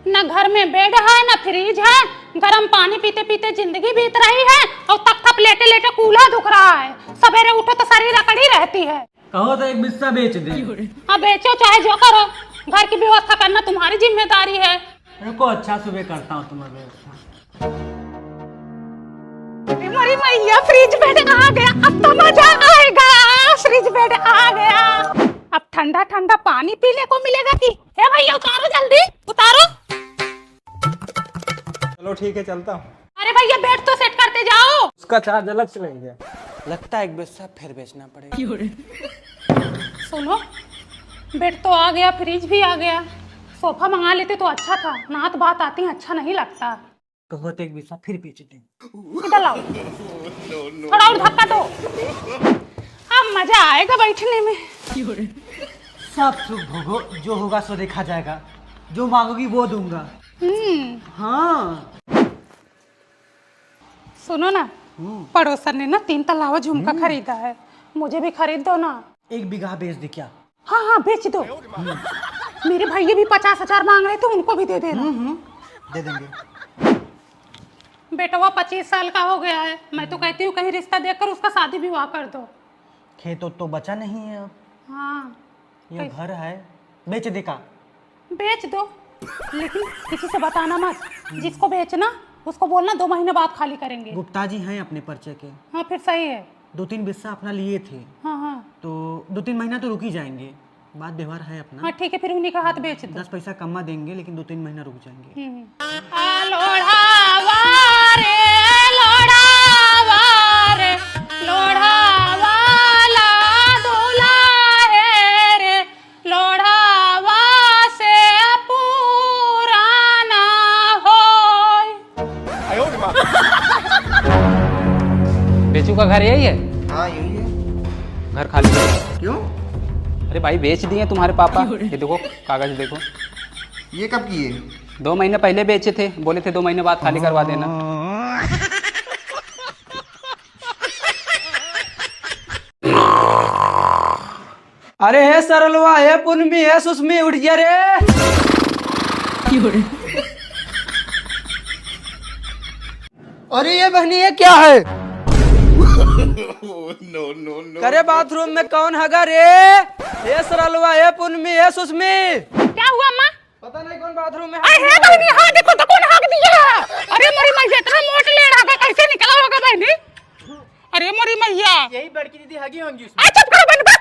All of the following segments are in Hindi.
ना घर में बेड है ना फ्रिज है, गर्म पानी पीते पीते जिंदगी बीत रही है और तप तप लेटे लेटे कूल्हा दुख रहा है। सवेरे उठो तो शरीर अकड़ी रहती है। कहो तो एक बिस्सा बेच दे। अब बेचो चाहे जो करो, घर की व्यवस्था करना तुम्हारी जिम्मेदारी है। रुको अच्छा सुबह करता हूँ तुम्हारी व्यवस्था। हमारी मैया फ्रिज बेड आ गया, अब तो मजा आएगा। फ्रिज बेड आ गया, अब ठंडा ठंडा पानी पीने को मिलेगा कि। हे भैया उतारो जल्दी उतारो। चलो ठीक है चलता हूँ। अरे भैया बेड तो सेट करते जाओ। उसका चार्ज अलग से लेंगे। लगता है एक बिस्सा फिर बेचना पड़ेगा। सुनो, बेड तो आ गया, फ्रिज भी आ गया, सोफा मंगा लेते तो अच्छा था। नात बात आती है, अच्छा नहीं लगता। कहो तो एक बिस्सा फिर बेच दे। इधर लाओ, थोड़ा और धक्का दो, अब मजा आएगा बैठने में। सब सुख भोगो, जो होगा सो देखा जाएगा। जो मांगोगी वो दूंगा। हाँ सुनो ना, पड़ोसन ने ना 3 तलावा झुमका खरीदा है, मुझे भी खरीद दो ना। 1 बीघा बेच दे क्या? हाँ हाँ बेच दो। मेरे भैया भी 50,000 मांग रहे थे, उनको भी दे देना। दे देंगे। बेटवा 25 साल का हो गया है, मैं तो कहती हूँ कहीं रिश्ता देखकर उसका शादी विवाह कर दो। खेत तो बचा नहीं है अब। हाँ ये घर है, बेच दे का? बेच दो, लेकिन किसी से बताना मत। जिसको बेचना उसको बोलना 2 महीने बाद खाली करेंगे। गुप्ता जी हैं अपने परिचय के। हाँ फिर सही है। 2-3 बिस्सा अपना लिए थे। हाँ हाँ तो 2-3 महीना तो रुक ही जाएंगे। बात व्यवहार है अपना। हाँ ठीक है, फिर उन्हीं का हाथ बेच दो। 10 पैसा कमा देंगे, लेकिन 2-3 महीना रुक जाएंगे। लोढ़ावा रे, लोढ़ावा रे, लोढ़ावा ला दूल्हा है रे, लोढ़ावा से पुराना होय। बेचू का घर यही है? हाँ यही है। घर खाली है। क्यों? अरे भाई बेच दिए तुम्हारे पापा। ये देखो कागज देखो। ये कब किए? 2 महीने पहले बेचे थे, बोले थे 2 महीने बाद खाली करवा देना। अरे हे सरलवा, हे पुनमी, हे सुषमी, उठ गया रे। अरे ये बहनी ये क्या है? करे बाथरूम में कौन हगा रे? ये सरलवा, ये पुनमी, ये सुषमी। क्या हुआ माँ? पता नहीं कौन बाथरूम में अरे हे बहनी, हाँ देखो तो कौन हक दिया। अरे मोरी मैया इतना मोट ले रहा, कैसे निकला होगा बहनी? अरे मोरी मैया, यही बड़की दीदी हगी होंगी। आ चुप करो बहनी, बस।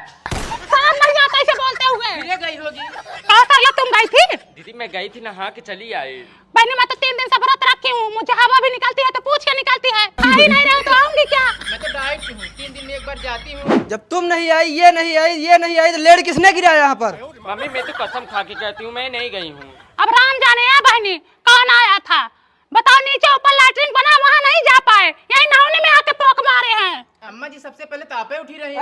शाम मैया कैसे बोलते हुए? ये गई होगी। कहाँ साला तुम गई थी? दीदी मैं गई थी नहा के चली आई। बहनी मैं तो 3 दिन से व्रत रखी हूँ, मुझे हवा भी निकलती है तो पूछ के निकलती है। आ ही नहीं रहे हो तो आऊंगी क्या? मैं तो डाइट हूँ, 3 दिन में एक बार जाती हूँ। जब तुम नहीं आई, ये नहीं आई, ये नहीं आई, तो लेड किसने गिराया यहाँ पर? मम्मी मैं तो कसम खा के कहती हूँ मैं नहीं गई हूँ। अब राम जाने है बहनी कौन आया था। बताओ, नीचे ऊपर लैट्रिन बना, वहाँ नहीं जा पाए, यही नहाने में आके पोक मारे हैं। अम्मा जी सबसे पहले तापे उठी रही है।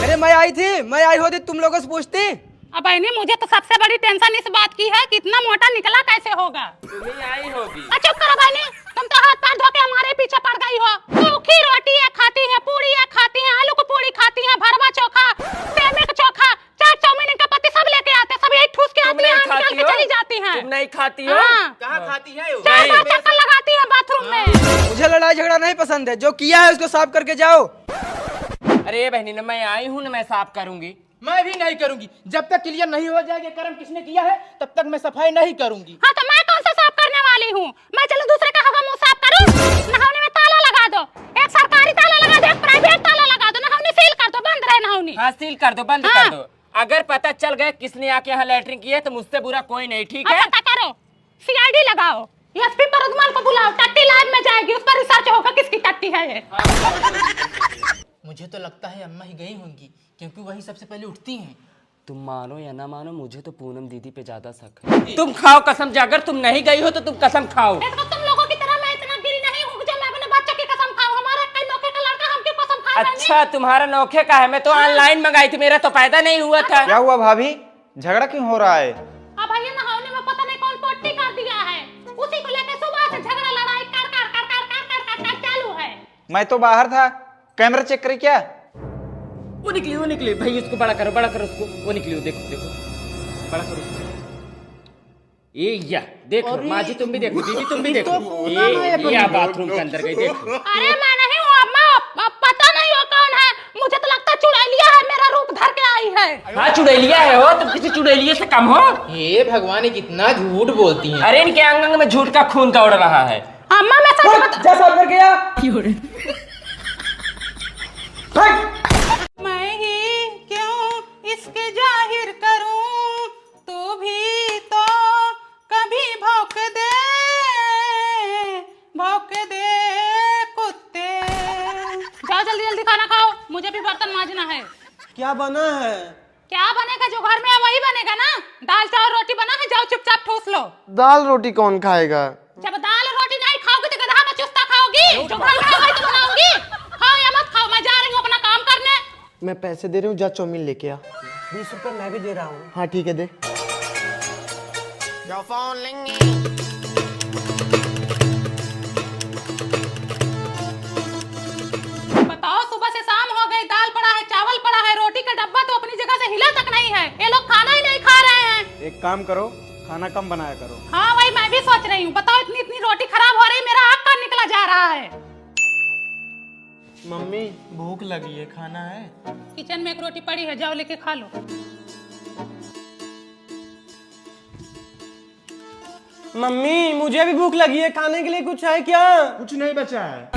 अरे मैं आई थी, मैं आई होती तुम लोगों से पूछती। अब बहनी मुझे तो सबसे बड़ी टेंशन इस बात की है कि इतना मोटा निकला कैसे होगा। तुम्हें आई होगी। चुप करो बहनी, तुम तो हाथ पैर धो के हमारे पीछे पड़ गई हो। सूखी रोटी है खाती है, पूड़ी है खाती है, आलू की पूड़ी खाती है, भरवा चोखा, सेमे का चोखा, चाट चाउमीन का पत्ती सब लेके आते, सब यही ठूस के आती है, निकल के चली जाती है। तुम नहीं खाती हो? कहाँ खाती है? 4 चक्कर लगाती है बाथरूम में। मुझे लड़ाई झगड़ा नहीं पसंद है, जो किया है उसको साफ करके जाओ। अरे बहनी ना मैं आई हूँ ना मैं साफ करूंगी। मैं भी नहीं करूंगी, जब तक क्लियर नहीं हो जाएगा कर्म किसने किया है तब तक मैं सफाई नहीं करूंगी। हाँ तो मैं कौन सा साफ करने वाली हूँ? मैं चलो दूसरे का हवा मुंह साफ करूँ? नहाने में ताला लगा दो, एक सरकारी ताला लगा दो, एक प्राइवेट ताला लगा दो, नहाने सील कर दो, बंद रहे नहाने। हाँ सील कर दो, बंद कर दो। अगर पता चल गया किसने आके यहाँ लैट्रिन की है तो मुझसे बुरा कोई नहीं, ठीक है? पता करो, CID लगाओ, एसपी परदमान को बुलाओ, टट्टी लाइव में जाएगी, उस पर रिसर्च होगा किसकी टट्टी है ये। मुझे तो लगता है अम्मा ही गई होंगी, क्योंकि वही सबसे पहले उठती हैं। तुम मानो या ना मानो मुझे तो पूनम दीदी पे ज्यादा शक है। तुम खाओ कसम, अगर तुम नहीं गई हो तो तुम कसम खाओ। देखो तुम लोगों की तरह मैं इतना गिरी नहीं हूँ जो मैं अपने बच्चे की कसम खाऊं। हमारा कई नौके का लड़का, हम क्यों कसम खाए? अच्छा तुम्हारा नौखे का है, मैं तो ऑनलाइन मंगाई थी, मेरा तो पैदा नहीं हुआ था। क्या हुआ भाभी? झगड़ा क्यों हो रहा है? अब भैया नहाने में पता नहीं कौन पोटी कर दिया है, उसी को लेकर सुबह से झगड़ा लड़ाई कर चालू है। मैं तो बाहर था, कैमरा चेक करे क्या? वो निकली भाई, उसको बड़ा करो उसको, वो निकली, देखो देखो बड़ा करो उसको। या देखो माँ जी, तुम भी देखो, दीदी तुम भी देखो, ये बाथरूम के अंदर गई, देखो। अरे मैं नहीं हूँ अम्मा, पता नहीं हो कौन है। मुझे तो लगता है चुड़ैलिया है, मेरा रूप धर के आई है। हाँ चुड़ैलिया है हो, तुम किसी चुड़ैलिए से कम हो। हे भगवान, ये कितना झूठ बोलती हैं। अरे इनके अंग अंग में झूठ का खून दौड़ रहा है। अम्मा मैं सच बता, जा साफ करके आ। मैं ही क्यों इसके जाहिर करूं, तू भी तो कभी भौंक दे कुत्ते। जाओ जल्दी जल्दी खाना खाओ, मुझे भी बर्तन मांजना है। क्या बना है? क्या बनेगा? जो घर में है वही बनेगा ना। दाल चावल रोटी बना है, जाओ चुपचाप ठूस लो। दाल रोटी कौन खाएगा? जब दाल रोटी नहीं खाओगी तो गधा का चुस्ता खाओगी। जो घर में है वही तो बनाऊंगी। खाओ या मत खाओ, मैं जा रही हूँ अपना काम करने। मैं पैसे दे रही हूँ, जा चाउमीन लेके आ। 20 रुपए मैं भी दे रहा हूँ। हाँ ठीक है, दे। बताओ, सुबह से शाम हो गई, दाल पड़ा है, चावल पड़ा है, रोटी का डब्बा तो अपनी जगह से हिला तक नहीं है। ये लोग खाना ही नहीं खा रहे हैं। एक काम करो, खाना कम बनाया करो। हाँ वही मैं भी सोच रही हूँ। बताओ, इतनी इतनी रोटी खराब हो रही, मेरा आग का निकला जा रहा है। मम्मी भूख लगी है, खाना है? किचन में एक रोटी पड़ी है, जाओ लेके खा लो। मम्मी मुझे भी भूख लगी है, खाने के लिए कुछ है क्या? कुछ नहीं बचा है।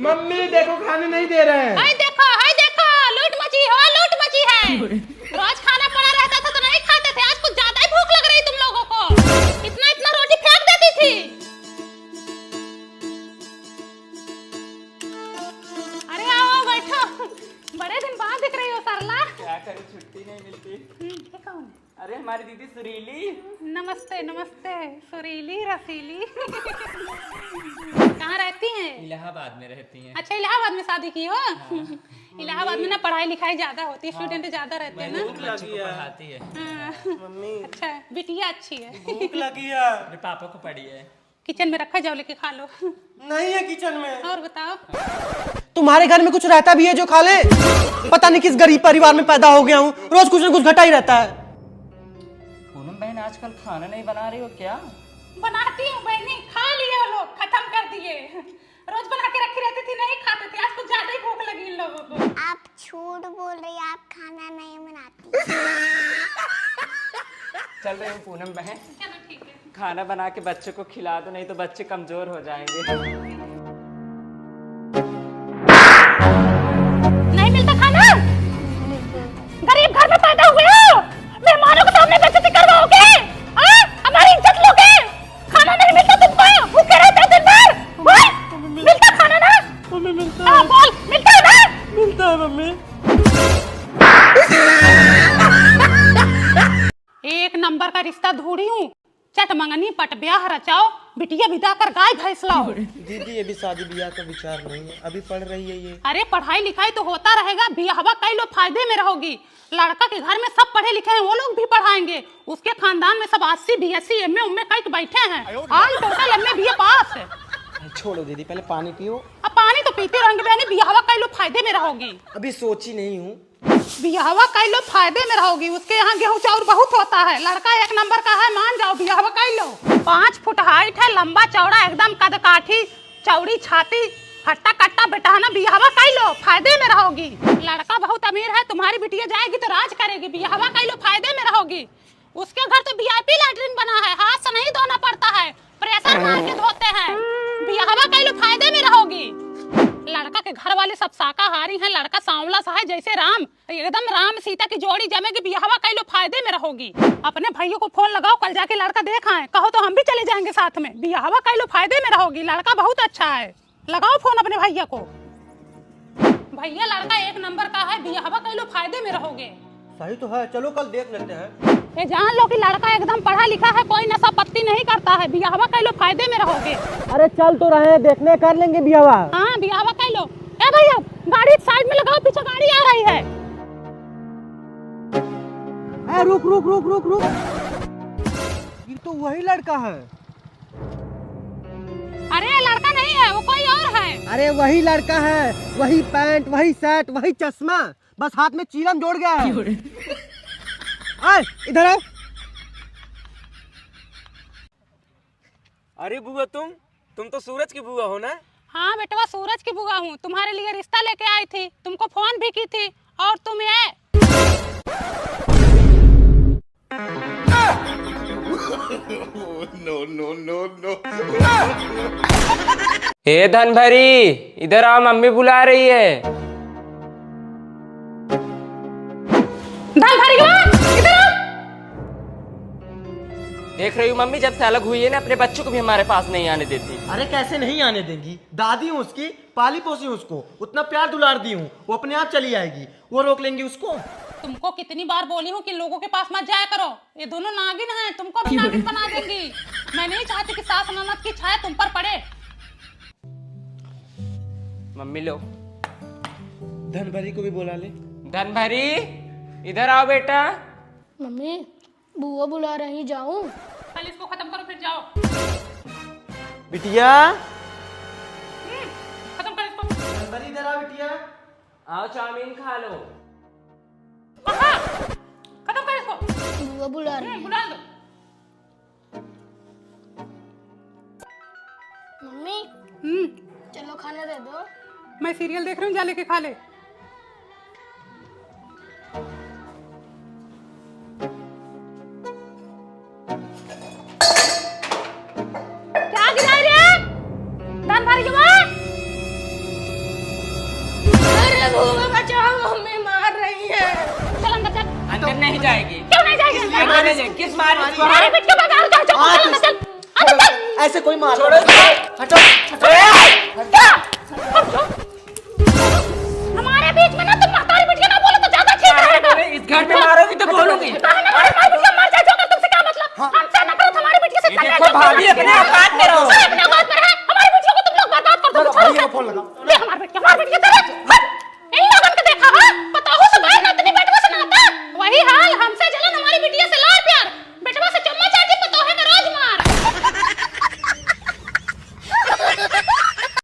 मम्मी देखो, खाने नहीं दे रहे हैं। हाय देखो, लूट मची है। रोज खाना पड़ा रहता था तो नहीं खाते थे, आज कुछ ज्यादा ही भूख लग रही तुम लोगों को। इतना रोटी फेंक देती थी। अरे आओ बैठो, बड़े दिन बाद दिख रही हो सरला। क्या करूं, छुट्टी नहीं मिलती। ये कौन है? अरे हमारी दीदी सुरीली। नमस्ते नमस्ते, सुरीली रसीली। कहाँ रहती हैं? इलाहाबाद में रहती हैं। अच्छा, इलाहाबाद में शादी की हो? इलाहाबाद में ना पढ़ाई लिखाई ज्यादा होती है, स्टूडेंट ज्यादा रहते हैं ना। बच्चों को पढ़ाती है। हाँ। मम्मी अच्छा, बिटिया अच्छी है। भूख लगी है। मेरे पापा को पड़ी है। किचन में रखा, जाओ लेके खा लो। नहीं है किचन में। और बताओ। तुम्हारे घर में कुछ रहता भी है जो खा ले? पता नहीं किस गरीब परिवार में पैदा हो गया हूँ, रोज कुछ न कुछ घटा ही रहता है। पूनम बहन आजकल खाना नहीं बना रही हो क्या? बनाती हूँ बहनी, खा लिए वो लोग, खत्म कर दिए। रोज बना के रखी रहती थी, नहीं खाते थे, आज कुछ ज्यादा ही भूख लगी इन लोगों को। आप झूठ बोल रही हैं, आप खाना नहीं बनाती। चल रही हूँ पूनम बहन, चलो ठीक है। खाना बना के बच्चों को खिला दो, नहीं तो बच्चे कमजोर हो जाएंगे। नहीं मिलता खाना? गरीब घर में पैदा हुए हो, मेहमानों के सामने बेइज्जती करवाओगे? हाँ? हमारी इज्जत लोगे? खाना नहीं मिलता तुमको? भूखे रहते हो दिन भर? हाँ? मिलता खाना ना? मम्मी मिलता हाँ बोल, मिलता है ना? मिलता है मम्मी। एक नंबर का रिश्ता ढूंढी हूँ। चट मंगनी पट ब्याह रचाओ, बिटिया विदा कर गाय भैंस लाओ। दीदी ये भी शादी ब्याह का विचार नहीं है, अभी पढ़ रही है ये। अरे पढ़ाई लिखाई तो होता रहेगा, बियाहवा कई लोग फायदे में रहोगी। लड़का के घर में सब पढ़े लिखे हैं, वो लोग भी पढ़ाएंगे। उसके खानदान में सब 80 BSc MA उम्मे कई बैठे हैं। ऑल टोटल MA BA पास है। छोड़ो दीदी, पहले पानी पियो। अब पानी तो पीते रहेंगे बहनी, बियाहवा कई लोग फायदे में रहोगी। अभी सोची नहीं हूँ। बियाहवा कई लोग फायदे में रहोगी। उसके यहाँ गेहूं चाउर बहुत होता है। लड़का एक नंबर का है, मान जाओ, बियाहवा कई लो। 5 फुट हाइट है, लंबा चौड़ा एकदम, कद काठी, चौड़ी छाती, हट्टा कट्टा बेटाना, बियाहवा कई लो, फायदे में रहोगी। लड़का बहुत अमीर है, तुम्हारी बिटिया जाएगी तो राज करेगी, बियाहवा कई लो, फायदे में रहोगी। उसके घर तो VIP लैट्रिन बना है, हाथ से नहीं धोना पड़ता है, प्रेशर मार के धोते हैं। बियाहवा कई लो, फायदे में रहोगी। लड़का के घर वाले सब शाकाहारी हैं, लड़का सांवला सा है जैसे राम, एकदम राम सीता की जोड़ी जमेगी। बियाहवा कई लो, फायदे में रहोगी। अपने भाइयों को फोन लगाओ, कल जाके लड़का देखा है, कहो तो हम भी चले जाएंगे साथ में। बियाहवा कई लो, फायदे में रहोगी। लड़का बहुत अच्छा है, लगाओ फोन अपने भैया को। भैया लड़का एक नंबर का है, बियाहवा कई लो, फायदे में रहोगे। सही तो है, चलो कल देख लेते हैं। ये जान लो कि लड़का एकदम पढ़ा लिखा है, कोई नशा पत्ती नहीं करता है। बियाहवा कई लो, फायदे में रहोगे। अरे चल तो रहे हैं, देखने कर लेंगे बियावा। हाँ बियाहवा कई लो। ए भैया गाड़ी साइड में लगाओ, पीछे गाड़ी आ रही है। ए रुक रुक रुक रुक रुक, ये तो वही लड़का है। अरे लड़का नहीं नहीं है, वो कोई और है। अरे वही लड़का है, वही पैंट, वही शर्ट, वही चश्मा, बस हाथ में चीलम जोड़ गया है। आए, इधर आओ। अरे बुआ तुम तो सूरज की बुआ हो ना? हाँ बेटवा, सूरज की बुआ हूँ। तुम्हारे लिए रिश्ता लेके आई थी, तुमको फोन भी की थी, और तुम ये हे धनभरी, इधर आओ, मम्मी बुला रही है। धनभरी की माँ, इधर आओ। देख रही हूँ मम्मी, जब से अलग हुई है ना, अपने बच्चों को भी हमारे पास नहीं आने देती। अरे कैसे नहीं आने देंगी? दादी हूँ उसकी, पाली पोसी हूँ उसको, उतना प्यार दुलार दी हूँ, वो अपने आप चली आएगी। वो रोक लेंगी उसको? तुमको कितनी बार बोली हूँ कि लोगों के पास मत जाया करो, ये दोनों नागिन हैं, तुमको भी नागिन बना देंगी। मैं नहीं चाहती कि सास ननद की छाया तुम पर पड़े। मम्मी लो। धनभरी को भी बुला ले। धनभरी, इधर आओ बेटा। मम्मी बुआ बुला रही, जाऊं? पहले इसको खत्म करो फिर जाओ। बिटिया खत्म कर इसको। धनभरी इधर आ बिटिया। आओ चाउमीन खा लो। खत्म कर इसको। बुआ बुला रही। बुला दो। मम्मी चलो खाना दे दो। मैं सीरियल देख रही हूँ, जा लेके खा ले। क्या गिराई रे? धनभरी की माँ? अरे बुआ बचाओ, मम्मी मार रही है। चल अंदर चल। अंदर नहीं जाएगी। क्यों नहीं जाएगी? अंदर नहीं, किस मारी इसको? अरे बिट्टू बगा चल चल अंदर चल। अंदर चल। ऐसे कोई मार छोड़ो इसको। हटो। हमारे बीच में ना तुम महतारी बिटिया ना बोलो तो ज्यादा ठीक रहेगा। इस घर में मारोगी तो बोलूंगी। हमारे बिटिया मर जाए, जो तुमसे क्या मतलब? हमसे नफरत हमारी बिटिया से करने देखो भाभी, अपने औकात में रहो। अपने औकात में रहे, हमारी बिटिया को तुम लोग बर्बाद कर दो। भाई को फोन लगा। ले हमारी बिटिया तेरे। यही लगन के देखा, हाँ? बताओ